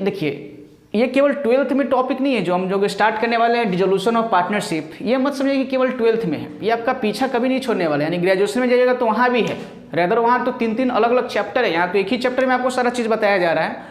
देखिए, ये केवल 12th में टॉपिक नहीं है जो हम जो स्टार्ट करने वाले हैं, डिसोल्यूशन ऑफ पार्टनरशिप। ये मत समझिए कि केवल 12th में है, ये आपका पीछा कभी नहीं छोड़ने वाला है। यानी ग्रेजुएशन में जाइएगा तो वहाँ भी है, रेदर वहाँ तो 3 अलग अलग चैप्टर है, यहाँ तो एक ही चैप्टर में आपको सारा चीज़ बताया जा रहा है।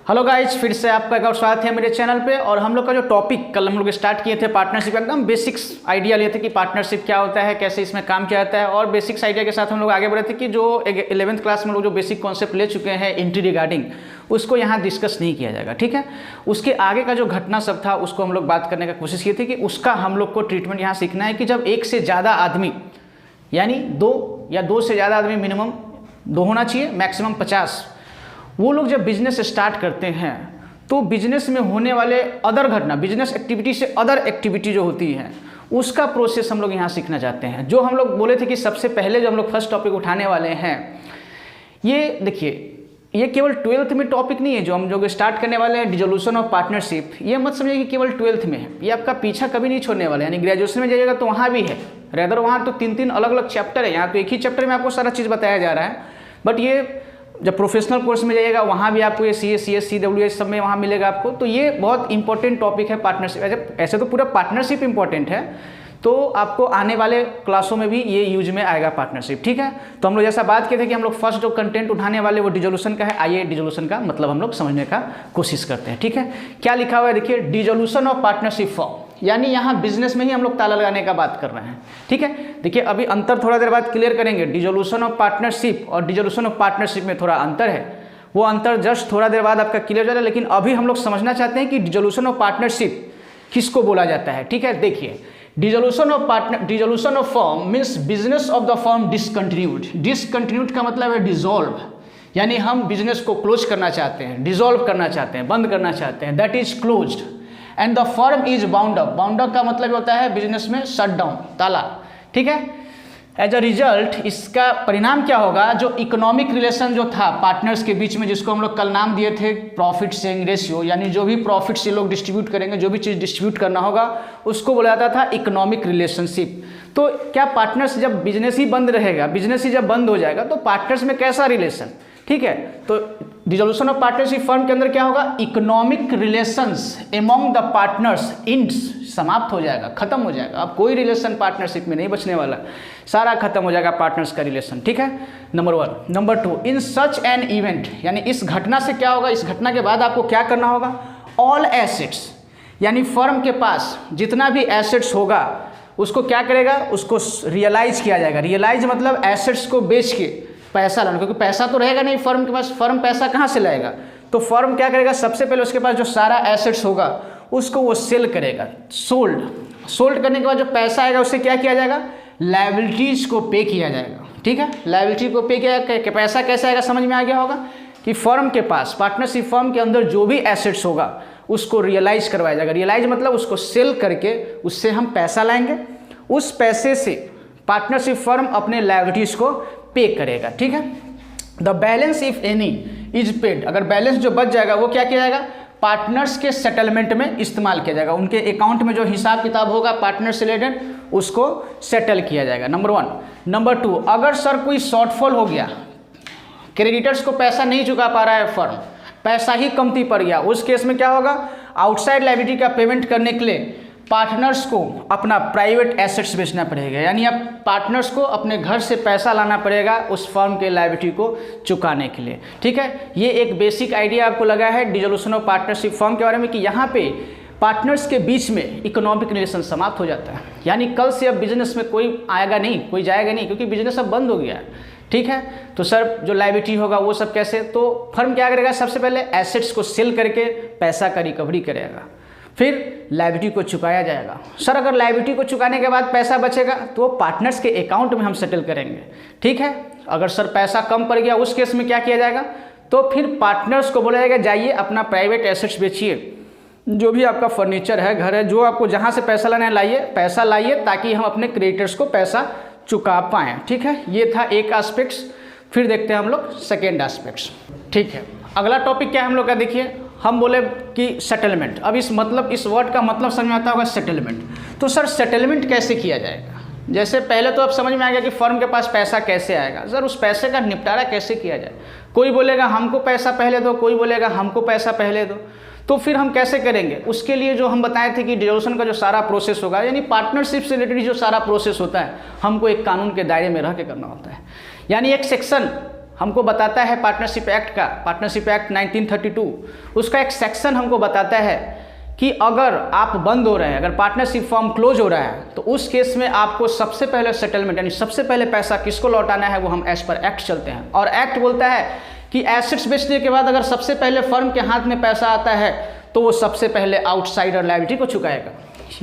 हेलो गाइज, फिर से आपका एक और स्वागत है मेरे चैनल पे। और हम लोग का जो टॉपिक कल हम लोग स्टार्ट किए थे पार्टनरशिप, एकदम बेसिक्स आइडिया लिए थे कि पार्टनरशिप क्या होता है, कैसे इसमें काम किया जाता है, और बेसिक्स आइडिया के साथ हम लोग आगे बढ़े थे कि जो 11th क्लास में लोग जो बेसिक कॉन्सेप्ट ले चुके हैं एंट्री रिगार्डिंग, उसको यहाँ डिस्कस नहीं किया जाएगा, ठीक है। उसके आगे का जो घटना सब था उसको हम लोग बात करने का कोशिश की थी कि उसका हम लोग को ट्रीटमेंट यहाँ सीखना है कि जब एक से ज़्यादा आदमी, यानी 2 या 2 से ज़्यादा आदमी, मिनिमम 2 होना चाहिए, मैक्सिमम 50, वो लोग जब बिजनेस स्टार्ट करते हैं तो बिजनेस में होने वाले अदर घटना, बिजनेस एक्टिविटी से अदर एक्टिविटी जो होती है, उसका प्रोसेस हम लोग यहाँ सीखना चाहते हैं। जो हम लोग बोले थे कि सबसे पहले जो हम लोग फर्स्ट टॉपिक उठाने वाले हैं, ये देखिए, ये केवल 12th में टॉपिक नहीं है जो हम जो स्टार्ट करने वाले हैं, डिसोल्यूशन ऑफ पार्टनरशिप। ये मत समझिए कि केवल 12th में है, ये आपका पीछा कभी नहीं छोड़ने वाला है। यानी ग्रेजुएशन में जाइएगा तो वहाँ भी है, रेदर वहाँ तो 3 अलग अलग चैप्टर है, यहाँ तो एक ही चैप्टर में आपको सारा चीज़ बताया जा रहा है। बट ये जब प्रोफेशनल कोर्स में जाइएगा वहाँ भी आपको ये CS, CWS सब में वहाँ मिलेगा आपको। तो ये बहुत इंपॉर्टेंट टॉपिक है पार्टनरशिप। ऐसे तो पूरा पार्टनरशिप इंपॉर्टेंट है, तो आपको आने वाले क्लासों में भी ये यूज में आएगा पार्टनरशिप, ठीक है। तो हम लोग जैसा बात किए थे कि हम लोग फर्स्ट जो कंटेंट उठाने वाले वो डिसोल्यूशन का है। आइए डिसोल्यूशन का मतलब हम लोग समझने का कोशिश करते हैं, ठीक है। क्या लिखा हुआ है देखिए, डिसोल्यूशन ऑफ पार्टनरशिप फॉर्म, यानी यहाँ बिजनेस में ही हम लोग ताला लगाने का बात कर रहे हैं, ठीक है। देखिए अभी अंतर थोड़ा देर बाद क्लियर करेंगे। डिसोल्यूशन ऑफ पार्टनरशिप और डिसोल्यूशन ऑफ पार्टनरशिप में थोड़ा अंतर है, वो अंतर जस्ट थोड़ा देर बाद आपका क्लियर हो जाएगा। लेकिन अभी हम लोग समझना चाहते हैं कि डिसोल्यूशन ऑफ पार्टनरशिप किसको बोला जाता है, ठीक है। देखिए, dissolution of firm means business of the firm discontinued. Discontinued का मतलब है डिसॉल्व, यानी हम बिजनेस को क्लोज करना चाहते हैं, डिसॉल्व करना चाहते हैं, बंद करना चाहते हैं, that is closed. And the firm is bound up. Bound up का मतलब होता है बिजनेस में शट डाउन, ताला, ठीक है। एज अ रिजल्ट इसका परिणाम क्या होगा, जो इकोनॉमिक रिलेशन जो था पार्टनर्स के बीच में, जिसको हम लोग कल नाम दिए थे प्रॉफिट शेयरिंग रेशियो, यानी जो भी प्रॉफिट से लोग डिस्ट्रीब्यूट करेंगे, जो भी चीज़ डिस्ट्रीब्यूट करना होगा, उसको बोला जाता था इकोनॉमिक रिलेशनशिप। तो क्या पार्टनर्स, जब बिजनेस ही बंद रहेगा, बिजनेस ही जब बंद हो जाएगा, तो पार्टनर्स में कैसा रिलेशन, ठीक है। तो डिसोल्यूशन ऑफ पार्टनरशिप फर्म के अंदर क्या होगा, economic relations among the partners ends, समाप्त हो जाएगा, खत्म हो जाएगा। अब कोई रिलेशन पार्टनरशिप में नहीं बचने वाला, सारा खत्म हो जाएगा पार्टनर्स का रिलेशन, ठीक है। Number 1। Number 2, in such an event, यानी इस घटना से क्या होगा, इस घटना के बाद आपको क्या करना होगा, ऑल एसेट्स, यानी फर्म के पास जितना भी एसेट्स होगा उसको क्या करेगा, उसको रियलाइज किया जाएगा। रियलाइज मतलब एसेट्स को बेच के पैसा लाना, क्योंकि पैसा तो रहेगा नहीं फर्म के पास, फर्म पैसा कहाँ से लाएगा। तो फर्म क्या करेगा, सबसे पहले उसके पास जो सारा एसेट्स होगा उसको वो सेल करेगा, सोल्ड करने के बाद जो पैसा आएगा उससे क्या किया जाएगा, लायबिलिटीज़ को पे किया जाएगा, ठीक है। लायबिलिटी को पे किया जाएगा। पैसा कैसे आएगा, समझ में आ गया होगा कि फर्म के पास, पार्टनरशिप फर्म के अंदर जो भी एसेट्स होगा उसको रियलाइज करवाया जाएगा। रियलाइज मतलब उसको सेल करके उससे हम पैसा लाएंगे, उस पैसे से पार्टनरशिप फर्म अपने लायबिलिटीज़ को पे करेगा, ठीक है। The balance if any is paid, अगर बैलेंस जो बच जाएगा वो क्या किया जाएगा, पार्टनर्स के सेटलमेंट में इस्तेमाल किया जाएगा। उनके अकाउंट में जो हिसाब किताब होगा पार्टनर से रिलेटेड उसको सेटल किया जाएगा, नंबर 1। नंबर 2, अगर सर कोई शॉर्टफॉल हो गया, क्रेडिटर्स को पैसा नहीं चुका पा रहा है फर्म, पैसा ही कमती पड़ गया, उस केस में क्या होगा, आउटसाइड लायबिलिटी का पेमेंट करने के लिए पार्टनर्स को अपना प्राइवेट एसेट्स बेचना पड़ेगा। यानी अब पार्टनर्स को अपने घर से पैसा लाना पड़ेगा उस फर्म के लायबिलिटी को चुकाने के लिए, ठीक है। ये एक बेसिक आइडिया आपको लगा है डिसोल्यूशन ऑफ पार्टनरशिप फर्म के बारे में, कि यहाँ पे पार्टनर्स के बीच में इकोनॉमिक रिलेशन समाप्त हो जाता है। यानी कल से अब बिजनेस में कोई आएगा नहीं, कोई जाएगा नहीं, क्योंकि बिजनेस अब बंद हो गया है, ठीक है। तो सर जो लायबिलिटी होगा वो सब कैसे, तो फर्म क्या करेगा, सबसे पहले एसेट्स को सेल करके पैसा का रिकवरी करेगा, फिर लायबिलिटी को चुकाया जाएगा। सर अगर लायबिलिटी को चुकाने के बाद पैसा बचेगा तो पार्टनर्स के अकाउंट में हम सेटल करेंगे, ठीक है। अगर सर पैसा कम पड़ गया उस केस में क्या किया जाएगा, तो फिर पार्टनर्स को बोला जाएगा जाइए अपना प्राइवेट एसेट्स बेचिए, जो भी आपका फर्नीचर है, घर है, जो आपको जहाँ से पैसा लाना है लाइए, पैसा लाइए, ताकि हम अपने क्रेडिटर्स को पैसा चुका पाएँ, ठीक है। ये था एक एस्पेक्ट्स। फिर देखते हैं हम लोग सेकेंड एस्पेक्ट्स, ठीक है। अगला टॉपिक क्या है हम लोग का, देखिए हम बोले कि सेटलमेंट। अब इस वर्ड का मतलब समझ में आता होगा सेटलमेंट। तो सर सेटलमेंट कैसे किया जाएगा, जैसे पहले तो अब समझ में आ गया कि फर्म के पास पैसा कैसे आएगा। सर उस पैसे का निपटारा कैसे किया जाए? कोई बोलेगा हमको पैसा पहले दो, कोई बोलेगा हमको पैसा पहले दो, तो फिर हम कैसे करेंगे? उसके लिए जो हम बताए थे कि डिसोल्यूशन का जो सारा प्रोसेस होगा, यानी पार्टनरशिप से रिलेटेड जो सारा प्रोसेस होता है, हमको एक कानून के दायरे में रह के करना होता है। यानी एक सेक्शन हमको बताता है पार्टनरशिप एक्ट का, पार्टनरशिप एक्ट 1932, उसका एक सेक्शन हमको बताता है कि अगर आप बंद हो रहे हैं, अगर पार्टनरशिप फॉर्म क्लोज हो रहा है, तो उस केस में आपको सबसे पहले सेटलमेंट यानी सबसे पहले पैसा किसको लौटाना है, वो हम एज पर एक्ट चलते हैं। और एक्ट बोलता है कि एसेट्स बेचने के बाद अगर सबसे पहले फर्म के हाथ में पैसा आता है तो वो सबसे पहले आउटसाइडर लायबिलिटी को चुकाएगा।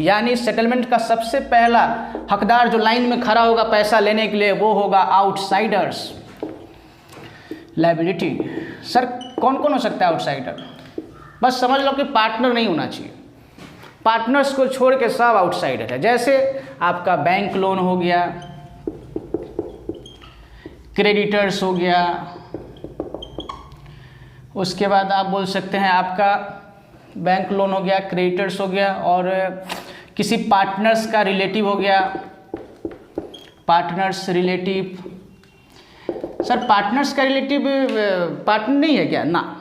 यानी सेटलमेंट का सबसे पहला हकदार जो लाइन में खड़ा होगा पैसा लेने के लिए, वो होगा आउटसाइडर्स लायबिलिटी। सर कौन कौन हो सकता है आउटसाइडर? बस समझ लो कि पार्टनर नहीं होना चाहिए, पार्टनर्स को छोड़ के सब आउटसाइडर है। जैसे आपका बैंक लोन हो गया, क्रेडिटर्स हो गया, उसके बाद आप बोल सकते हैं आपका बैंक लोन हो गया, क्रेडिटर्स हो गया, और किसी पार्टनर्स का रिलेटिव हो गया, पार्टनर्स रिलेटिव। सर पार्टनर्स का रिलेटिव पार्टनर नहीं है क्या? ना,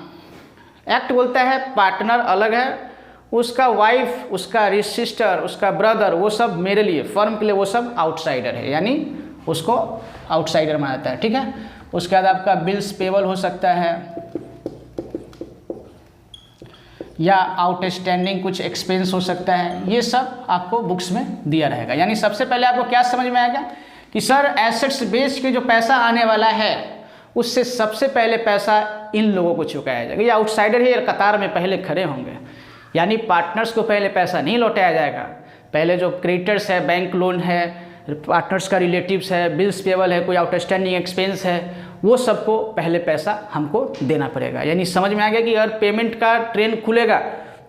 एक्ट बोलता है पार्टनर अलग है, उसका वाइफ, उसका सिस्टर, उसका ब्रदर, वो सब मेरे लिए, फर्म के लिए वो सब आउटसाइडर है, यानी उसको आउटसाइडर माना जाता है। ठीक है। उसके बाद आपका बिल्स पेबल हो सकता है, या आउटस्टैंडिंग कुछ एक्सपेंस हो सकता है, ये सब आपको बुक्स में दिया रहेगा। यानी सबसे पहले आपको क्या समझ में आएगा कि सर एसेट्स बेच के जो पैसा आने वाला है उससे सबसे पहले पैसा इन लोगों को चुकाया जाएगा। ये आउटसाइडर ही कतार में पहले खड़े होंगे, यानी पार्टनर्स को पहले पैसा नहीं लौटाया जाएगा। पहले जो क्रेडिटर्स है, बैंक लोन है, पार्टनर्स का रिलेटिव्स है, बिल्स पेबल है, कोई आउटस्टैंडिंग एक्सपेंस है, वो सबको पहले पैसा हमको देना पड़ेगा। यानी समझ में आ गया कि अगर पेमेंट का ट्रेन खुलेगा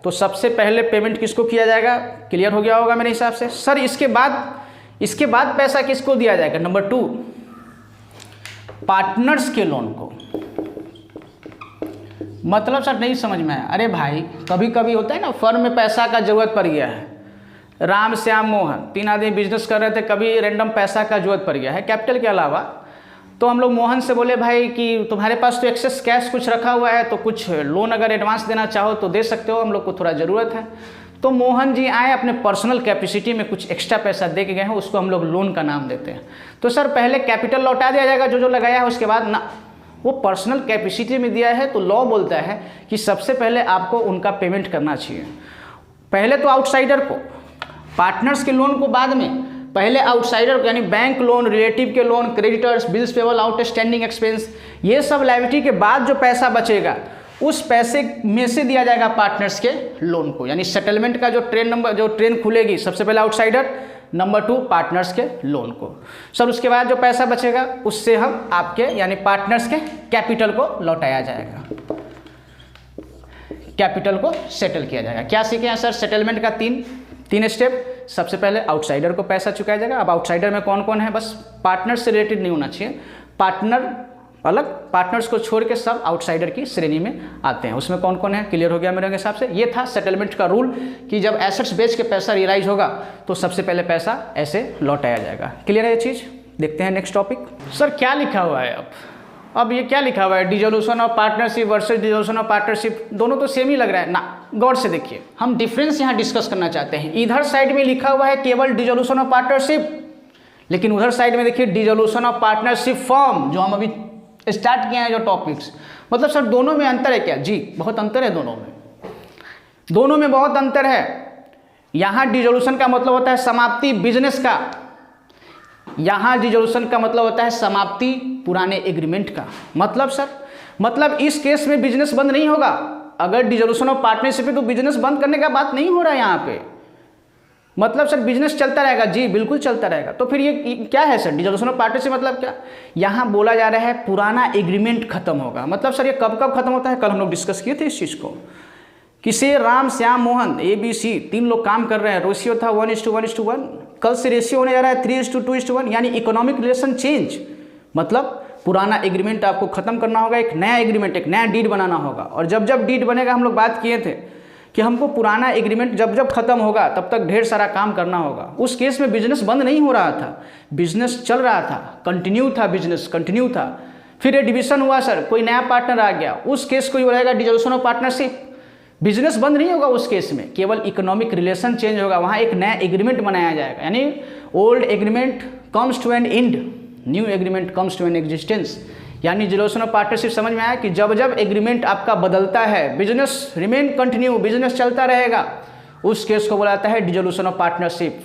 तो सबसे पहले पेमेंट किसको किया जाएगा? क्लियर हो गया होगा मेरे हिसाब से। सर इसके बाद पैसा किसको दिया जाएगा? नंबर 2, पार्टनर्स के लोन को। मतलब सर नहीं समझ में आया। अरे भाई कभी कभी होता है ना, फर्म में पैसा का जरूरत पड़ गया है, राम श्याम मोहन 3 आदमी बिजनेस कर रहे थे, कभी रैंडम पैसा का जरूरत पड़ गया है कैपिटल के अलावा, तो हम लोग मोहन से बोले भाई कि तुम्हारे पास तो एक्सेस कैश कुछ रखा हुआ है, तो कुछ लोन अगर एडवांस देना चाहो तो दे सकते हो, हम लोग को थोड़ा ज़रूरत है। तो मोहन जी आए, अपने पर्सनल कैपेसिटी में कुछ एक्स्ट्रा पैसा दे के गए हैं, उसको हम लोग लोन का नाम देते हैं। तो सर पहले कैपिटल लौटा दिया जाएगा जो लगाया है, उसके बाद ना, वो पर्सनल कैपेसिटी में दिया है तो लॉ बोलता है कि सबसे पहले आपको उनका पेमेंट करना चाहिए। पहले तो आउटसाइडर को, पार्टनर्स के लोन को बाद में, पहले आउटसाइडर यानी बैंक लोन, रिलेटिव के loan, creditors, bills payable, outstanding expense, ये सब लायबिलिटी के बाद जो पैसा बचेगा उस पैसे में से दिया जाएगा पार्टनर्स के लोन को। यानी सेटलमेंट का जो ट्रेन खुलेगी, सबसे पहले आउटसाइडर, नंबर 2 पार्टनर्स के लोन को। सर उसके बाद जो पैसा बचेगा उससे हम आपके यानी पार्टनर्स के कैपिटल को लौटाया जाएगा, कैपिटल को सेटल किया जाएगा। क्या सीखे हैं सर? सेटलमेंट का तीन स्टेप। सबसे पहले आउटसाइडर को पैसा चुकाया जाएगा। अब आउटसाइडर में कौन कौन है? बस पार्टनर से रिलेटेड नहीं होना चाहिए, पार्टनर अलग, पार्टनर्स को छोड़ के सब आउटसाइडर की श्रेणी में आते हैं। उसमें कौन कौन है? क्लियर हो गया मेरे हिसाब से। ये था सेटलमेंट का रूल कि जब एसेट्स बेच के पैसा रियलाइज होगा तो सबसे पहले पैसा ऐसे लौटाया जाएगा। क्लियर है ये चीज़? देखते हैं नेक्स्ट टॉपिक। सर क्या लिखा हुआ है अब ये क्या लिखा हुआ है? Dissolution of partnership versus dissolution of partnership, दोनों तो सेम ही लग रहा है ना। गौर से देखिए, हम डिफरेंस यहाँ डिस्कस करना चाहते हैं। इधर साइड में लिखा हुआ है केवल डिसोल्यूशन ऑफ पार्टनरशिप, लेकिन उधर साइड में देखिए डिसोल्यूशन ऑफ पार्टनरशिप फॉर्म, जो हम अभी स्टार्ट किए हैं जो टॉपिक्स। मतलब सर दोनों में अंतर है क्या? जी बहुत अंतर है, दोनों में बहुत अंतर है। यहाँ डिसोल्यूशन का मतलब होता है समाप्ति बिजनेस का, यहाँ डिसोल्यूशन का मतलब होता है समाप्ति पुराने एग्रीमेंट का। मतलब सर, मतलब इस केस में बिजनेस बंद नहीं होगा। अगर डिसोल्यूशन ऑफ पार्टनरशिप है तो बिजनेस बंद करने का बात नहीं हो रहा है यहाँ पे। मतलब सर बिजनेस चलता रहेगा। जी बिल्कुल चलता रहेगा। तो फिर ये क्या है सर? डिसोल्यूशन ऑफ पार्टनरशिप मतलब क्या? यहाँ बोला जा रहा है पुराना एग्रीमेंट खत्म होगा। मतलब सर ये कब कब खत्म होता है? कल हम लोग डिस्कस किए थे इस चीज़ को। किसी राम श्याम मोहन ABC 3 लोग काम कर रहे हैं, रेशियो था 1:1:1, कल से रेशियो होने जा रहा है 3:2:1, यानी इकोनॉमिक रिलेशन चेंज। मतलब पुराना एग्रीमेंट आपको खत्म करना होगा, एक नया एग्रीमेंट, एक नया डीड बनाना होगा। और जब जब डीड बनेगा, हम लोग बात किए थे कि हमको पुराना एग्रीमेंट जब जब खत्म होगा तब तक ढेर सारा काम करना होगा। उस केस में बिजनेस बंद नहीं हो रहा था, बिजनेस चल रहा था, कंटिन्यू था, बिजनेस कंटिन्यू था। फिर ये डिविजन हुआ सर, कोई नया पार्टनर आ गया, उस केस को ये रहेगा डिसोल्यूशन ऑफ पार्टनरशिप। बिजनेस बंद नहीं होगा उस केस में, केवल इकोनॉमिक रिलेशन चेंज होगा, वहाँ एक नया एग्रीमेंट बनाया जाएगा। यानी old agreement comes to an end, new agreement comes to an existence. यानी डिसोल्यूशन ऑफ पार्टनरशिप समझ में आया कि जब जब एग्रीमेंट आपका बदलता है, बिजनेस रिमेन कंटिन्यू, बिजनेस चलता रहेगा, उस केस को बोला जाता है डिसोल्यूशन ऑफ पार्टनरशिप।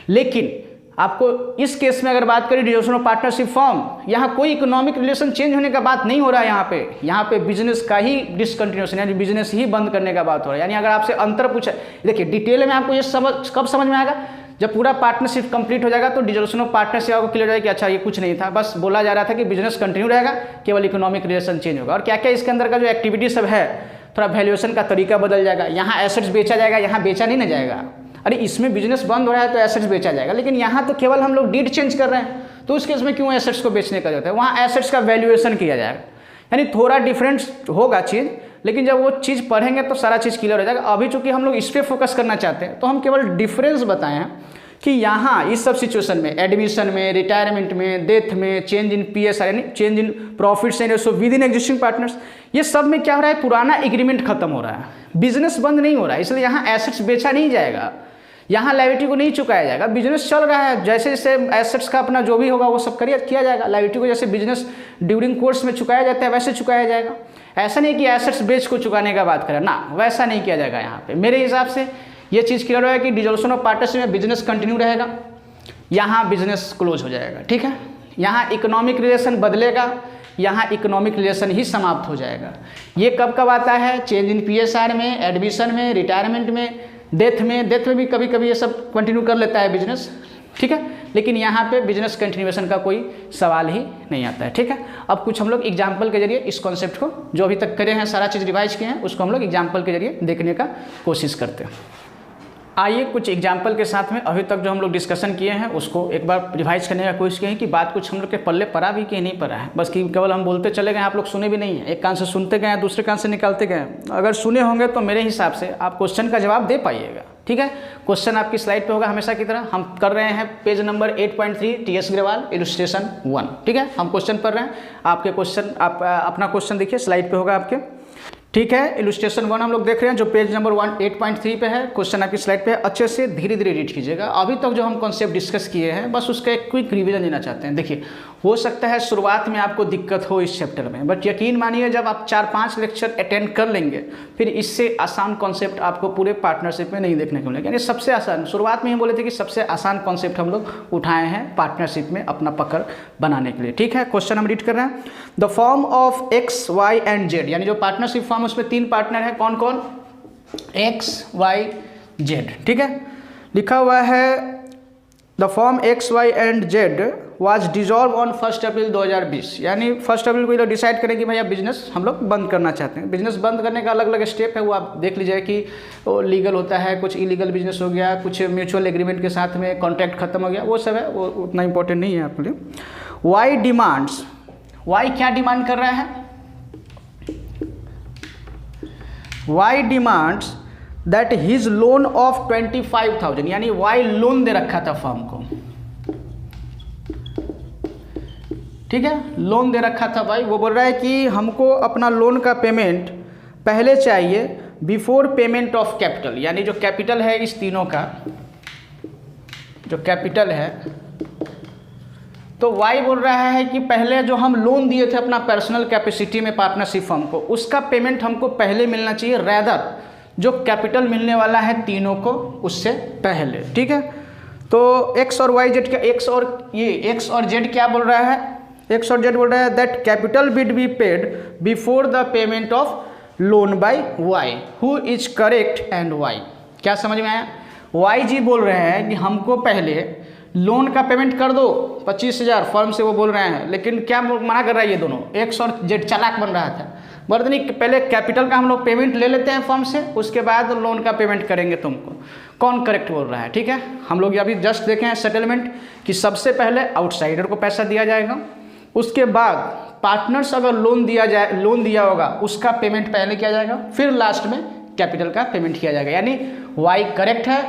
लेकिन आपको इस केस में अगर बात करें डिसोल्यूशन ऑफ पार्टनरशिप फॉर्म, यहाँ कोई इकोनॉमिक रिलेशन चेंज होने का बात नहीं हो रहा है। यहाँ पे बिजनेस का ही डिसकंटिन्यूएशन, यानी बिजनेस ही बंद करने का बात हो रहा है। यानी अगर आपसे अंतर पूछा, देखिए डिटेल में आपको ये कब समझ में आएगा, जब पूरा पार्टनरशिप कंप्लीट हो जाएगा तो डिसोल्यूशन ऑफ पार्टनरशिप आपको क्लियर हो जाएगा कि अच्छा ये कुछ नहीं था, बस बोला जा रहा था कि बिजनेस कंटिन्यू रहेगा, केवल इकोनॉमिक रिलेशन चेंज होगा। और क्या क्या इसके अंदर का जो एक्टिविटी सब है, थोड़ा वैल्यूएशन का तरीका बदल जाएगा। यहाँ एसेट्स बेचा जाएगा, यहाँ बेचा नहीं ना जाएगा। अरे इसमें बिजनेस बंद हो रहा है तो एसेट्स बेचा जाएगा, लेकिन यहाँ तो केवल हम लोग डीड चेंज कर रहे हैं, तो उस केस में क्यों एसेट्स को बेचने का जरूरत है। वहाँ एसेट्स का वैल्यूएशन किया जाएगा। यानी थोड़ा डिफरेंस होगा चीज़, लेकिन जब वो चीज़ पढ़ेंगे तो सारा चीज़ क्लियर हो जाएगा। अभी चूंकि हम लोग इस पर फोकस करना चाहते हैं तो हम केवल डिफरेंस बताए हैं कि यहाँ इस सब सिचुएशन में, एडमिशन में, रिटायरमेंट में, डेथ में, चेंज इन PSR यानी change in profits and ratio with in existing partners, ये सब में क्या हो रहा है, पुराना एग्रीमेंट खत्म हो रहा है, बिजनेस बंद नहीं हो रहा है। इसलिए यहाँ एसेट्स बेचा नहीं जाएगा, यहाँ लायबिलिटी को नहीं चुकाया जाएगा, बिजनेस चल रहा है। जैसे जैसे एसेट्स का अपना जो भी होगा वो सब किया जाएगा, लायबिलिटी को जैसे बिजनेस ड्यूरिंग कोर्स में चुकाया जाता है वैसे चुकाया जाएगा। ऐसा नहीं कि एसेट्स बेच को चुकाने का बात करें ना, वैसा नहीं किया जाएगा। यहाँ पे मेरे हिसाब से ये चीज़ क्लियर है कि डिसोल्यूशन ऑफ पार्टनरशिप में बिजनेस कंटिन्यू रहेगा, यहाँ बिजनेस क्लोज हो जाएगा। ठीक है, यहाँ इकोनॉमिक रिलेशन बदलेगा, यहाँ इकोनॉमिक रिलेशन ही समाप्त हो जाएगा। ये कब कब आता है, चेंज इन PSR में, एडमिशन में, रिटायरमेंट में, डेथ में भी कभी कभी ये सब कंटिन्यू कर लेता है बिजनेस। ठीक है, लेकिन यहाँ पे बिजनेस कंटिन्यूएशन का कोई सवाल ही नहीं आता है। ठीक है, अब कुछ हम लोग एग्जाम्पल के जरिए इस कॉन्सेप्ट को जो अभी तक करे हैं, सारा चीज़ रिवाइज किए हैं, उसको हम लोग एग्जाम्पल के जरिए देखने का कोशिश करते हैं। आइए कुछ एग्जाम्पल के साथ में अभी तक जो हम लोग डिस्कशन किए हैं उसको एक बार रिवाइज करने का कोशिश किए कि बात कुछ हम लोग के पल्ले पड़ा भी कि नहीं पड़ा है, बस कि केवल हम बोलते चले गए, आप लोग सुने भी नहीं है, एक कान से सुनते गए दूसरे कान से निकालते गए। अगर सुने होंगे तो मेरे हिसाब से आप क्वेश्चन का जवाब दे पाइएगा। ठीक है, क्वेश्चन आपकी स्लाइड पे होगा हमेशा की तरह। हम कर रहे हैं page number 8.3 TS Agarwal illustration 1। ठीक है, हम क्वेश्चन पढ़ रहे हैं, आपके क्वेश्चन आप अपना क्वेश्चन देखिए, स्लाइड पे होगा आपके। ठीक है, इलस्ट्रेशन 1 हम लोग देख रहे हैं जो पेज नंबर 8.3 पे है। क्वेश्चन आपकी स्लाइड पे है, अच्छे से धीरे धीरे रीड कीजिएगा। अभी तक जो हम कॉन्सेप्ट डिस्कस किए हैं बस उसका एक क्विक रिवीजन देना चाहते हैं। देखिए, हो सकता है शुरुआत में आपको दिक्कत हो इस चैप्टर में, बट यकीन मानिए जब आप 4-5 लेक्चर अटेंड कर लेंगे फिर इससे आसान कॉन्सेप्ट आपको पूरे पार्टनरशिप में नहीं देखने को मिलेगा। यानी सबसे आसान, शुरुआत में ही बोले थे कि सबसे आसान कॉन्सेप्ट हम लोग उठाए हैं पार्टनरशिप में अपना पकड़ बनाने के लिए। ठीक है, क्वेश्चन हम रीड कर रहे हैं। The form of X, Y and Z, यानी जो पार्टनरशिप फॉर्म उसमें 3 पार्टनर है, कौन कौन, X, Y, Z। ठीक है, लिखा हुआ है the form X, Y and Z was dissolve on 1 April 2020। यानी 1 अप्रैल को ये लोग डिसाइड करें कि भैया बिजनेस हम लोग बंद करना चाहते हैं। बिजनेस बंद करने का अलग अलग स्टेप है, वो आप देख लीजिए कि वो लीगल होता है, कुछ इलीगल बिजनेस हो गया, कुछ म्यूचुअल एग्रीमेंट के साथ में कॉन्ट्रैक्ट खत्म हो गया, वो सब है, वो उतना इंपॉर्टेंट नहीं है आपके लिए। वाई डिमांड्स, वाई क्या डिमांड कर रहा है, Y demands that his loan of 25,000, यानी वाई लोन दे रखा था फर्म को। ठीक है, लोन दे रखा था भाई, वो बोल रहा है कि हमको अपना लोन का पेमेंट पहले चाहिए बिफोर पेमेंट ऑफ कैपिटल, यानी जो कैपिटल है इस तीनों का जो कैपिटल है, तो वाई बोल रहा है कि पहले जो हम लोन दिए थे अपना पर्सनल कैपेसिटी में पार्टनरशिप फर्म को, उसका पेमेंट हमको पहले मिलना चाहिए, रैदर जो कैपिटल मिलने वाला है तीनों को उससे पहले। ठीक है, तो एक्स और वाई जेड, एक्स और जेड क्या बोल रहा है, एक्स और जेड बोल रहा है that capital would be paid before the payment of loan by Y, who is correct and Y. क्या समझ में आया, वाई जी बोल रहे हैं कि हमको पहले लोन का पेमेंट कर दो 25,000 फर्म से, वो बोल रहे हैं, लेकिन क्या मना कर रहा है ये दोनों, एक्स और जेड चालाक बन रहा था, बोलते नहीं पहले कैपिटल का हम लोग पेमेंट ले लेते हैं फर्म से, उसके बाद लोन का पेमेंट करेंगे तुमको। कौन करेक्ट बोल रहा है, ठीक है, हम लोग अभी जस्ट देखे हैं सेटलमेंट कि सबसे पहले आउटसाइडर को पैसा दिया जाएगा, उसके बाद पार्टनर्स अगर लोन दिया होगा उसका पेमेंट पहले किया जाएगा, फिर लास्ट में कैपिटल का पेमेंट किया जाएगा। यानी वाई करेक्ट है,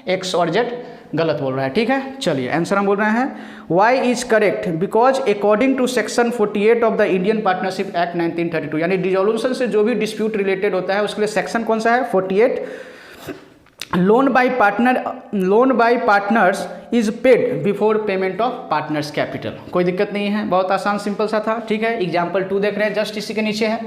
एक्स और जेड गलत बोल रहा है। ठीक है, चलिए आंसर हम बोल रहे हैं Y is correct because according to section 48 of the Indian partnership act 1932, यानी डिसोल्यूशन से जो भी डिस्प्यूट रिलेटेड होता है उसके लिए सेक्शन कौन सा है 48, loan by partners is paid before payment of partners capital. कोई दिक्कत नहीं है, बहुत आसान सिंपल सा था। ठीक है, एग्जाम्पल 2 देख रहे हैं, जस्ट इसी के नीचे है।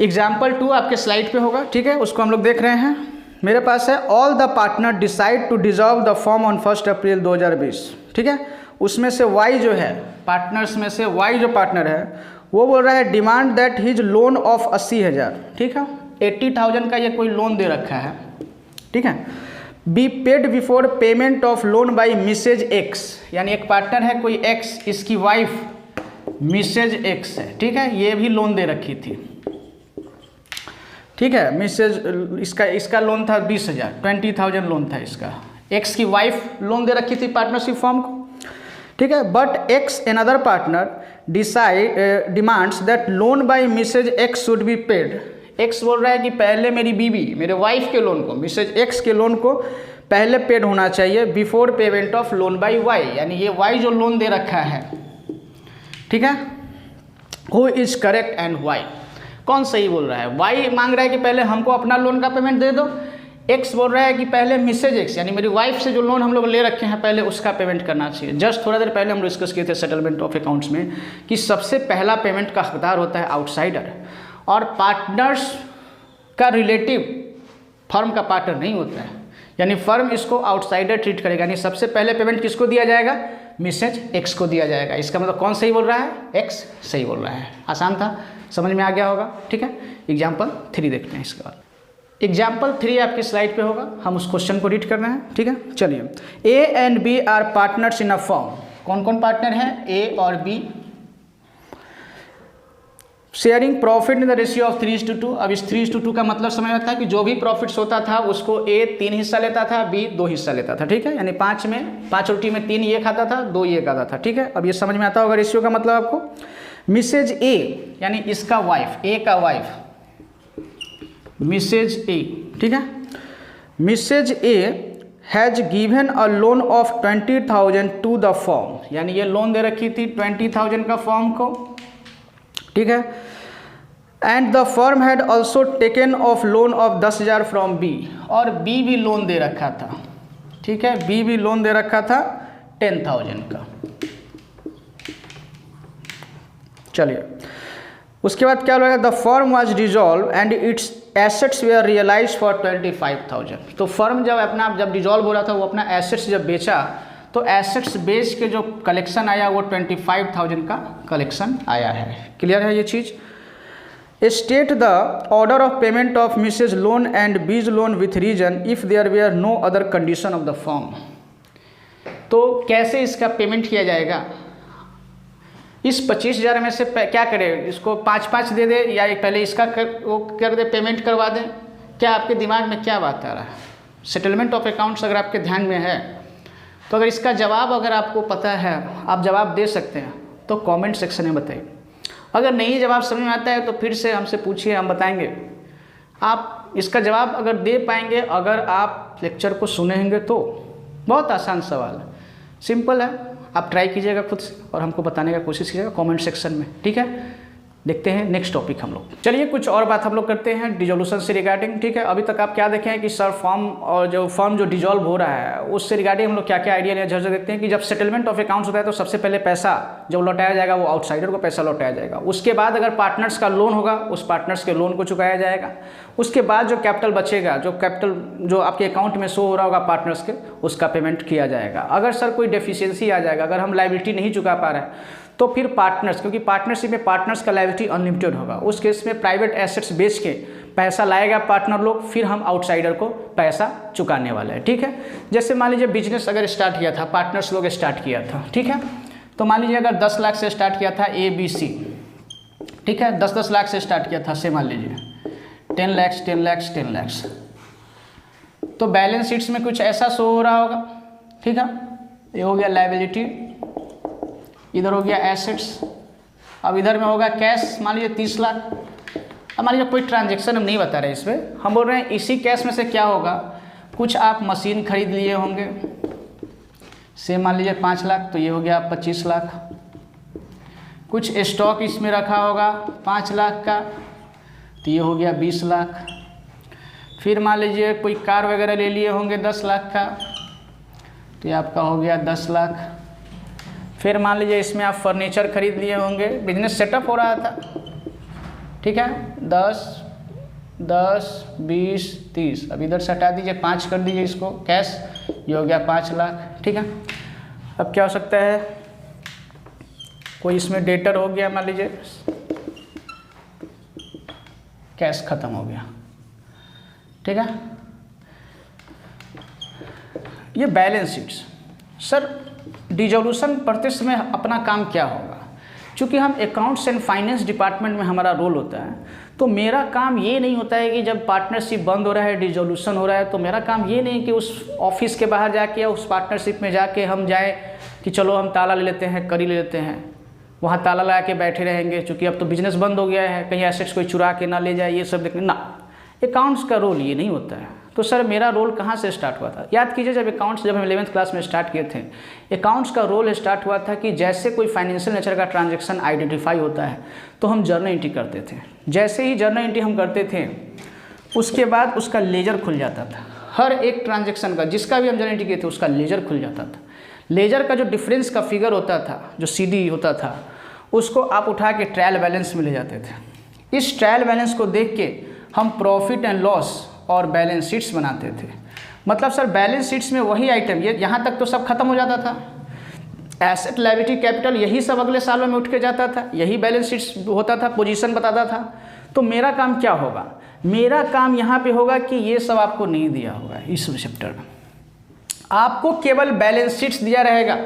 एग्जाम्पल 2 आपके स्लाइड पे होगा। ठीक है, उसको हम लोग देख रहे हैं। मेरे पास है all the partner decide to dissolve the firm on 1 April 2020। ठीक है, उसमें से वाई जो है, पार्टनर्स में से वाई जो पार्टनर है वो बोल रहा है demand that his loan of 80,000। ठीक है, 80,000 का ये कोई लोन दे रखा है। ठीक है, B paid before payment of loan by Mrs X, यानी एक पार्टनर है कोई एक्स, इसकी वाइफ मिसेज एक्स है। ठीक है, ये भी लोन दे रखी थी। ठीक है, मिसेज इसका लोन था 20,000, 20,000 लोन था इसका। एक्स की वाइफ लोन दे रखी थी पार्टनरशिप फॉर्म को। ठीक है, but X another partner demands that loan by Mrs X should be paid. X बोल रहा है कि पहले मेरी बीवी, मेरे वाइफ के लोन को, मिसेज एक्स के लोन को पहले पेड होना चाहिए before payment of loan by Y, यानी ये वाई जो लोन दे रखा है। ठीक है, who is correct and Y, कौन सही बोल रहा है? वाई मांग रहा है कि पहले हमको अपना लोन का पेमेंट दे दो, एक्स बोल रहा है कि पहले मिसेज एक्स यानी मेरी वाइफ से जो लोन हम लोग ले रखे हैं पहले उसका पेमेंट करना चाहिए। जस्ट थोड़ा देर पहले हम डिस्कस किए थे सेटलमेंट ऑफ अकाउंट्स में कि सबसे पहला पेमेंट का हकदार होता है आउटसाइडर, और पार्टनर्स का रिलेटिव फर्म का पार्टनर नहीं होता है, यानी फर्म इसको आउटसाइडर ट्रीट करेगा। यानी सबसे पहले पेमेंट किसको दिया जाएगा? मिसेज एक्स को दिया जाएगा। इसका मतलब कौन सही बोल रहा है? एक्स सही बोल रहा है। आसान था, समझ में आ गया होगा। ठीक है, एग्जाम्पल 3 देखते हैं इसके बाद। एग्जाम्पल 3 आपकी स्लाइड पे होगा, हम उस क्वेश्चन को रीड कर रहे हैं। ठीक है, चलिए। A and B are partners in a firm. कौन कौन पार्टनर हैं? ए और B. Sharing profit in the ratio of 3:2। अब इस 3:2 का मतलब समझ में आता है कि जो भी प्रॉफिट्स होता था उसको ए 3 हिस्सा लेता था, बी 2 हिस्सा लेता था। ठीक है, यानी 5 रोटी में 3 ये खाता था, 2 ये खाता था। ठीक है, अब ये समझ में आता होगा रेशियो का मतलब आपको। मिसेज ए यानी इसका वाइफ, ए का वाइफ मिसेज ए। ठीक है, Mrs A has given a loan of 20,000 to the firm, यानी ये लोन दे रखी थी 20,000 का फर्म को। ठीक है, and the firm had also taken of loan of 10,000 from B, और बी भी लोन दे रखा था। ठीक है, बी भी लोन दे रखा था 10,000 का। चलिए, उसके बाद क्या होगा? The firm was dissolve and its assets were realise for 25,000। तो फर्म जब डिजॉल्व हो रहा था वो अपना एसेट्स जब बेचा तो एसेट्स बेच के जो कलेक्शन आया वो 25,000 का कलेक्शन आया है। क्लियर है ये चीज़? State the order of payment of Mrs loan and B's loan with reason if there were no other condition of the firm. तो कैसे इसका पेमेंट किया जाएगा? इस 25,000 में से क्या करें? इसको 5-5 दे दे या पहले इसका वो कर दे, पेमेंट करवा दें? क्या आपके दिमाग में क्या बात आ रहा है? सेटलमेंट ऑफ अकाउंट्स अगर आपके ध्यान में है तो अगर इसका जवाब अगर आपको पता है, आप जवाब दे सकते हैं तो कमेंट सेक्शन में बताइए। अगर नहीं जवाब समझ में आता है तो फिर से हमसे पूछिए, हम बताएंगे। आप इसका जवाब अगर दे पाएंगे अगर आप लेक्चर को सुनेंगे तो। बहुत आसान सवाल है, सिंपल है। आप ट्राई कीजिएगा खुद से और हमको बताने का कोशिश कीजिएगा कमेंट सेक्शन में। ठीक है, देखते हैं नेक्स्ट टॉपिक हम लोग। चलिए, कुछ और बात हम लोग करते हैं डिजोल्यूशन से रिगार्डिंग। ठीक है, अभी तक आप क्या देखें हैं कि सर फॉर्म जो डिजॉल्व हो रहा है उससे रिगार्डिंग हम लोग क्या क्या आइडिया झरझर देखते हैं कि जब सेटलमेंट ऑफ अकाउंट्स होता है तो सबसे पहले पैसा जब लौटाया जाएगा वो आउटसाइडर को पैसा लौटाया जाएगा। उसके बाद अगर पार्टनर्स का लोन होगा उस पार्टनर्स के लोन को चुकाया जाएगा। उसके बाद जो कैपिटल बचेगा, जो आपके अकाउंट में शो हो रहा होगा पार्टनर्स के, उसका पेमेंट किया जाएगा। अगर सर कोई डेफिशिएंसी आ जाएगा, अगर हम लायबिलिटी नहीं चुका पा रहे हैं तो फिर पार्टनर्स, क्योंकि पार्टनरशिप में पार्टनर्स का लायबिलिटी अनलिमिटेड होगा, उस केस में प्राइवेट एसेट्स बेच के पैसा लाएगा पार्टनर लोग, फिर हम आउटसाइडर को पैसा चुकाने वाले हैं। ठीक है, जैसे मान लीजिए बिजनेस अगर स्टार्ट किया था, पार्टनर्स लोग स्टार्ट किया था। ठीक है, तो मान लीजिए अगर 10 लाख से स्टार्ट किया था ABC। ठीक है, 10-10 लाख से स्टार्ट किया था, से मान लीजिए 10 lakhs 10 lakhs 10 lakhs, तो बैलेंस शीट्स में कुछ ऐसा शो हो रहा होगा। ठीक है, ये हो गया लायबिलिटी, इधर हो गया एसेट्स, अब इधर में होगा कैश, मान लीजिए 30 लाख। अब मान लीजिए कोई ट्रांजेक्शन हम नहीं बता रहे इस पर, हम बोल रहे हैं इसी कैश में से क्या होगा, कुछ आप मशीन खरीद लिए होंगे, से मान लीजिए 5 लाख, तो ये हो गया 25 लाख। कुछ स्टॉक इसमें रखा होगा 5 लाख का, तो ये हो गया 20 लाख। फिर मान लीजिए कोई कार वगैरह ले लिए होंगे 10 लाख का, तो ये आपका हो गया 10 लाख। फिर मान लीजिए इसमें आप फर्नीचर खरीद लिए होंगे, बिजनेस सेटअप हो रहा था, ठीक है, 10, 20, 30, अब इधर से हटा दीजिए, 5 कर दीजिए इसको कैश, ये हो गया 5 लाख, ठीक है। अब क्या हो सकता है, कोई इसमें डेटर हो गया, मान लीजिए कैश खत्म हो गया, ठीक है। ये बैलेंस शीट्स। सर डिसोल्यूशन पढ़ते समय अपना काम क्या होगा, चूँकि हम अकाउंट्स एंड फाइनेंस डिपार्टमेंट में हमारा रोल होता है, तो मेरा काम ये नहीं होता है कि जब पार्टनरशिप बंद हो रहा है, डिसोल्यूशन हो रहा है, तो मेरा काम ये नहीं कि उस ऑफिस के बाहर जाके या उस पार्टनरशिप में जाके हम जाए कि चलो हम ताला ले लेते हैं, करी ले लेते हैं, वहाँ ताला लगा के बैठे रहेंगे, चूँकि अब तो बिजनेस बंद हो गया है, कहीं एसेट्स कोई चुरा के ना ले जाए, ये सब देखने ना। अकाउंट्स का रोल ये नहीं होता है। तो सर मेरा रोल कहाँ से स्टार्ट हुआ था, याद कीजिए जब हम 11th क्लास में स्टार्ट किए थे, अकाउंट्स का रोल स्टार्ट हुआ था कि जैसे कोई फाइनेंशियल नेचर का ट्रांजैक्शन आइडेंटिफाई होता है तो हम जर्नल एंट्री करते थे। जैसे ही जर्नल एंट्री हम करते थे उसके बाद उसका लेजर खुल जाता था, हर एक ट्रांजेक्शन का जिसका भी हम जर्नल एंट्री किए थे उसका लेजर खुल जाता था। लेजर का जो डिफरेंस का फिगर होता था, जो CD होता था, उसको आप उठा के ट्रायल बैलेंस में ले जाते थे। इस ट्रायल बैलेंस को देख के हम प्रॉफिट एंड लॉस और बैलेंस शीट्स बनाते थे। मतलब सर बैलेंस शीट्स में वही आइटम, ये यहाँ तक तो सब खत्म हो जाता था, एसेट लायबिलिटी कैपिटल यही सब अगले सालों में उठ के जाता था, यही बैलेंस शीट्स होता था, पोजीशन बताता था। तो मेरा काम क्या होगा, मेरा काम यहाँ पे होगा कि ये सब आपको नहीं दिया होगा इस चैप्टर में, आपको केवल बैलेंस शीट्स दिया रहेगा।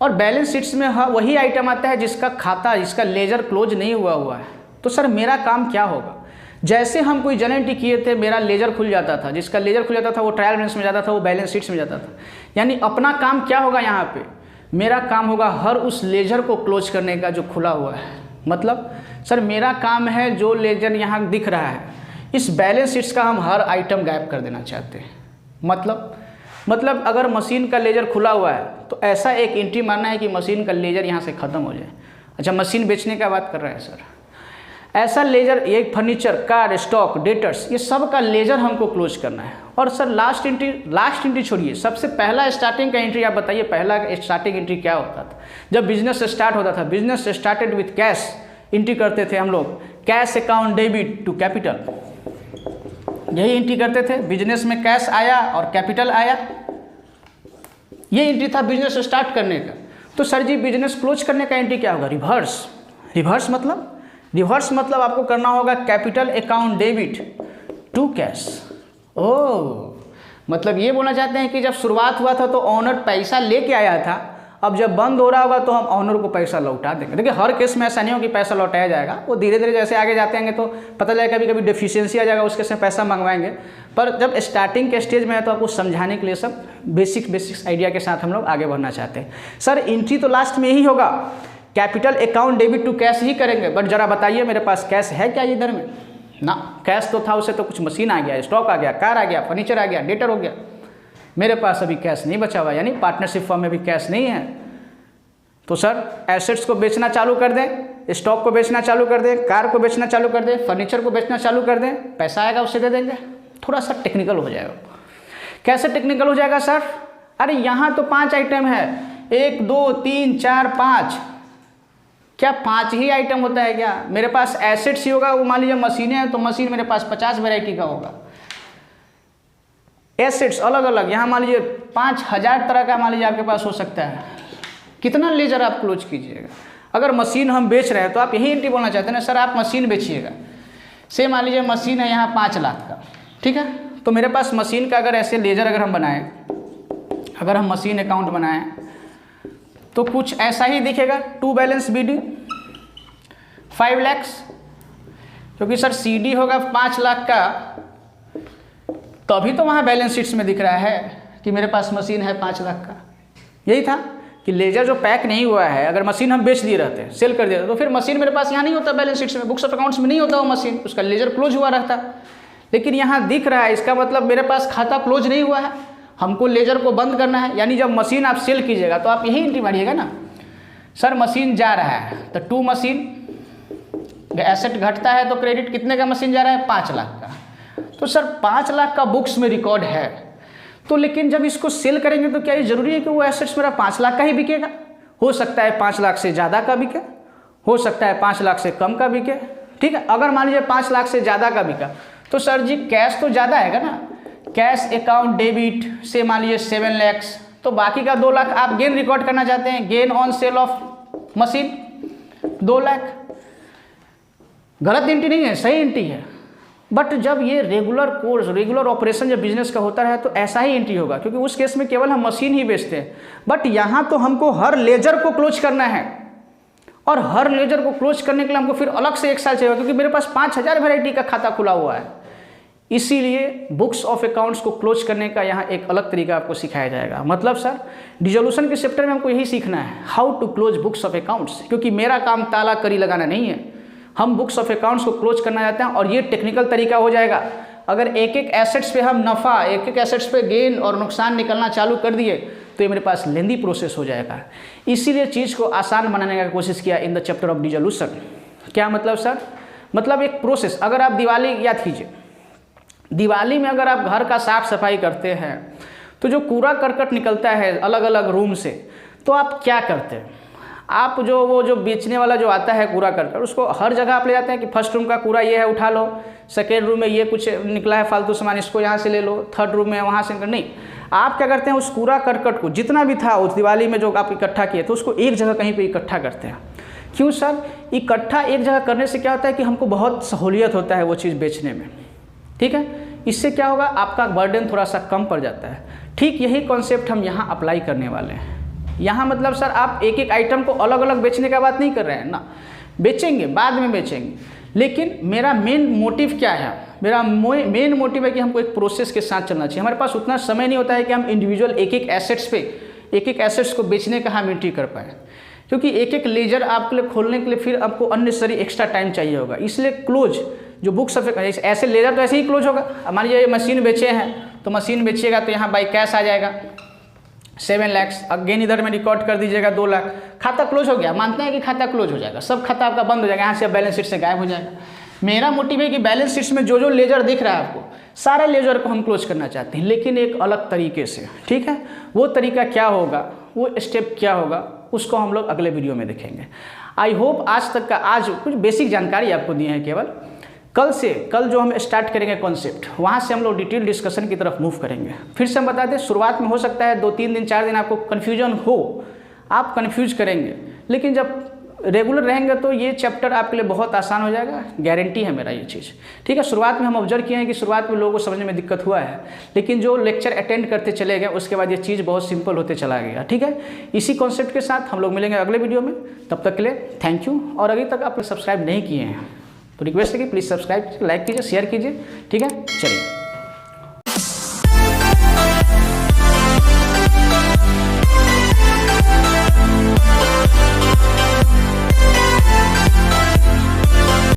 और बैलेंस शीट्स में वही आइटम आता है जिसका खाता, जिसका लेजर क्लोज नहीं हुआ है। तो सर मेरा काम क्या होगा, जैसे हम कोई जर्नल एंट्री किए थे मेरा लेजर खुल जाता था, जिसका लेजर खुल जाता था वो ट्रायल बैलेंस में जाता था, वो बैलेंस शीट्स में जाता था। यानी अपना काम क्या होगा यहाँ पे, मेरा काम होगा हर उस लेजर को क्लोज करने का जो खुला हुआ है। मतलब सर मेरा काम है जो लेजर यहाँ दिख रहा है, इस बैलेंस शीट्स का हम हर आइटम गायब कर देना चाहते हैं। मतलब अगर मशीन का लेजर खुला हुआ है तो ऐसा एक एंट्री मारना है कि मशीन का लेजर यहाँ से ख़त्म हो जाए। अच्छा मशीन बेचने का बात कर रहे हैं सर, ऐसा लेजर, ये फर्नीचर, कार, स्टॉक, डेटर्स, ये सब का लेजर हमको क्लोज करना है। और सर लास्ट एंट्री छोड़िए, सबसे पहला स्टार्टिंग का एंट्री आप बताइए, पहला स्टार्टिंग एंट्री क्या होता था जब बिजनेस स्टार्ट होता था। Business started with cash, entry करते थे हम लोग, cash account debit to capital, यही एंट्री करते थे। बिजनेस में कैश आया और कैपिटल आया, ये एंट्री था बिजनेस स्टार्ट करने का। तो सर जी बिजनेस क्लोज करने का एंट्री क्या होगा, रिवर्स मतलब आपको करना होगा capital account debit to cash. मतलब ये बोलना चाहते हैं कि जब शुरुआत हुआ था तो ऑनर पैसा लेके आया था, अब जब बंद हो रहा होगा तो हम ऑनर को पैसा लौटा देंगे। देखिए हर केस में ऐसा नहीं हो कि पैसा लौटाया जाएगा, वो धीरे धीरे जैसे आगे जाते हैं तो पता लगेगा कभी डेफिशिएंसी आ जाएगा, उसके से पैसा मंगवाएंगे। पर जब स्टार्टिंग के स्टेज में है तो आपको समझाने के लिए सब बेसिक्स आइडिया के साथ हम लोग आगे बढ़ना चाहते हैं। सर एंट्री तो लास्ट में यही होगा, capital account debit to cash ही करेंगे। बट जरा बताइए मेरे पास कैश है क्या इधर में ना, कैश तो था, उसे तो कुछ मशीन आ गया, स्टॉक आ गया, कार आ गया, फर्नीचर आ गया, डेटर हो गया, मेरे पास अभी कैश नहीं बचा हुआ, यानी पार्टनरशिप फॉर्म में भी कैश नहीं है। तो सर एसेट्स को बेचना चालू कर दें, स्टॉक को बेचना चालू कर दें, कार को बेचना चालू कर दें, फर्नीचर को बेचना चालू कर दें, पैसा आएगा उसे दे देंगे। थोड़ा सा टेक्निकल हो जाएगा। कैसे टेक्निकल हो जाएगा सर, अरे यहाँ तो 5 आइटम है, 1 2 3 4 5, क्या 5 ही आइटम होता है क्या? मेरे पास एसेट्स ही होगा, वो मान लीजिए मशीनें हैं तो मशीन मेरे पास 50 वैरायटी का होगा। एसेट्स अलग अलग, यहाँ मान लीजिए 5000 तरह का मान लीजिए आपके पास हो सकता है। कितना लेजर आप क्लोज कीजिएगा? अगर मशीन हम बेच रहे हैं तो आप यही एंट्री बोलना चाहते हैं ना, सर आप मशीन बेचिएगा। से मान लीजिए मशीन है यहाँ 5 लाख का, ठीक है, तो मेरे पास मशीन का अगर ऐसे लेजर अगर हम बनाएं, अगर हम मशीन अकाउंट बनाएं तो कुछ ऐसा ही दिखेगा। टू बैलेंस BD 5 लाख, क्योंकि सर CD होगा 5 लाख का, तभी तो वहाँ बैलेंस शीट्स में दिख रहा है कि मेरे पास मशीन है 5 लाख का। यही था कि लेजर जो पैक नहीं हुआ है, अगर मशीन हम बेच दिए रहते, सेल कर दिए, तो फिर मशीन मेरे पास यहाँ नहीं होता, बैलेंस शीट में, बुक्स ऑफ अकाउंट्स में नहीं होता वो मशीन, उसका लेजर क्लोज हुआ रहता। लेकिन यहाँ दिख रहा है, इसका मतलब मेरे पास खाता क्लोज नहीं हुआ है, हमको लेजर को बंद करना है। यानी जब मशीन आप सेल कीजिएगा तो आप यही एंट्री मारिएगा ना, सर मशीन जा रहा है तो टू मशीन, एसेट घटता है तो क्रेडिट कितने का मशीन जा रहा है, 5 लाख का। तो सर 5 लाख का बुक्स में रिकॉर्ड है, तो लेकिन जब इसको सेल करेंगे तो क्या ये जरूरी है कि वो एसेट्स मेरा 5 लाख का ही बिकेगा? हो सकता है 5 लाख से ज़्यादा का बिके, हो सकता है 5 लाख से कम का बिके, ठीक है। अगर मान लीजिए 5 लाख से ज़्यादा का बिका तो सर जी कैश तो ज़्यादा आएगा ना, कैश अकाउंट डेबिट से मान लीजिए 7 लाख, तो बाकी का 2 लाख आप गेन रिकॉर्ड करना चाहते हैं, gain on sale of machine 2 lakh. गलत एंट्री नहीं है, सही एंट्री है। बट जब ये रेगुलर कोर्स, रेगुलर ऑपरेशन जब बिजनेस का होता है तो ऐसा ही एंट्री होगा, क्योंकि उस केस में केवल हम मशीन ही बेचते हैं। बट यहाँ तो हमको हर लेजर को क्लोज करना है, और हर लेजर को क्लोज करने के लिए हमको फिर अलग से 1 साल चाहिए, क्योंकि मेरे पास 5000 वैरायटी का खाता खुला हुआ है। इसीलिए बुक्स ऑफ अकाउंट्स को क्लोज करने का यहाँ एक अलग तरीका आपको सिखाया जाएगा। मतलब सर डिसोल्यूशन के चैप्टर में हमको यही सीखना है, how to close books of accounts, क्योंकि मेरा काम ताला कड़ी लगाना नहीं है, हम बुक्स ऑफ अकाउंट्स को क्लोज करना चाहते हैं। और ये टेक्निकल तरीका हो जाएगा। अगर एक एक एसेट्स पे हम नफ़ा, एक एक एसेट्स पे गेन और नुकसान निकलना चालू कर दिए तो ये मेरे पास लेंदी प्रोसेस हो जाएगा। इसीलिए चीज़ को आसान बनाने का कोशिश किया in the chapter of dissolution. क्या मतलब सर? मतलब एक प्रोसेस, अगर आप दिवाली याद कीजिए, दिवाली में अगर आप घर का साफ सफाई करते हैं तो जो कूड़ा करकट निकलता है अलग अलग रूम से, तो आप क्या करते हैं? आप वो जो बेचने वाला जो आता है कूड़ा करकट, उसको हर जगह आप ले जाते हैं कि फर्स्ट रूम का कूड़ा ये है उठा लो, सेकेंड रूम में ये कुछ निकला है फालतू सामान इसको यहाँ से ले लो, थर्ड रूम में वहाँ से नहीं। आप क्या करते हैं, उस कूड़ा करकट को जितना भी था उस दिवाली में जो आप इकट्ठा किए तो उसको एक जगह कहीं पर इकट्ठा करते हैं। क्यों सर? इकट्ठा एक जगह करने से क्या होता है कि हमको बहुत सहूलियत होता है वो चीज़ बेचने में, ठीक है। इससे क्या होगा, आपका बर्डन थोड़ा सा कम पड़ जाता है। ठीक यही कॉन्सेप्ट हम यहाँ अप्लाई करने वाले हैं। यहाँ मतलब सर आप एक एक आइटम को अलग अलग बेचने का बात नहीं कर रहे हैं ना, बेचेंगे बाद में बेचेंगे, लेकिन मेरा मेन मोटिव क्या है? मेरा मेन मोटिव है कि हमको एक प्रोसेस के साथ चलना चाहिए। हमारे पास उतना समय नहीं होता है कि हम इंडिविजुअल एक एक एसेट्स को बेचने का हम एंट्री कर पाएँ, क्योंकि एक एक लेजर आपके लिए खोलने के लिए फिर आपको अननेसेसरी एक्स्ट्रा टाइम चाहिए होगा। इसलिए क्लोज जो बुक्स ऑफ ऐसे लेजर तो ऐसे ही क्लोज होगा। मान लीजिए ये मशीन बेचे हैं तो मशीन बेचिएगा तो यहाँ बाई कैश आ जाएगा 7 लाख, अगेन इधर में रिकॉर्ड कर दीजिएगा 2 लाख, खाता क्लोज हो गया। मानते हैं कि खाता क्लोज हो जाएगा, सब खाता आपका बंद हो जाएगा, यहाँ से बैलेंस शीट से गायब हो जाएगा। मेरा मोटिव है कि बैलेंस शीट में जो जो लेजर दिख रहा है आपको, सारे लेजर को हम क्लोज करना चाहते हैं, लेकिन एक अलग तरीके से, ठीक है। वो तरीका क्या होगा, वो स्टेप क्या होगा, उसको हम लोग अगले वीडियो में देखेंगे। आई होप आज तक का आज कुछ बेसिक जानकारी आपको दी है केवल। कल जो हम स्टार्ट करेंगे कॉन्सेप्ट, वहाँ से हम लोग डिटेल डिस्कशन की तरफ मूव करेंगे। फिर से हम बता दें, शुरुआत में हो सकता है 2-3 दिन 4 दिन आपको कन्फ्यूजन हो, आप कन्फ्यूज करेंगे, लेकिन जब रेगुलर रहेंगे तो ये चैप्टर आपके लिए बहुत आसान हो जाएगा, गारंटी है मेरा ये चीज़, ठीक है। शुरुआत में हम ऑब्जर्व किए हैं कि शुरुआत में लोगों को समझने में दिक्कत हुआ है, लेकिन जो लेक्चर अटेंड करते चले गए उसके बाद ये चीज़ बहुत सिंपल होते चला गया, ठीक है। इसी कॉन्सेप्ट के साथ हम लोग मिलेंगे अगले वीडियो में। तब तक के लिए थैंक यू। और अभी तक आप सब्सक्राइब नहीं किए हैं तो रिक्वेस्ट है कि प्लीज़ सब्सक्राइब, लाइक कीजिए, शेयर कीजिए, ठीक है। चलिए।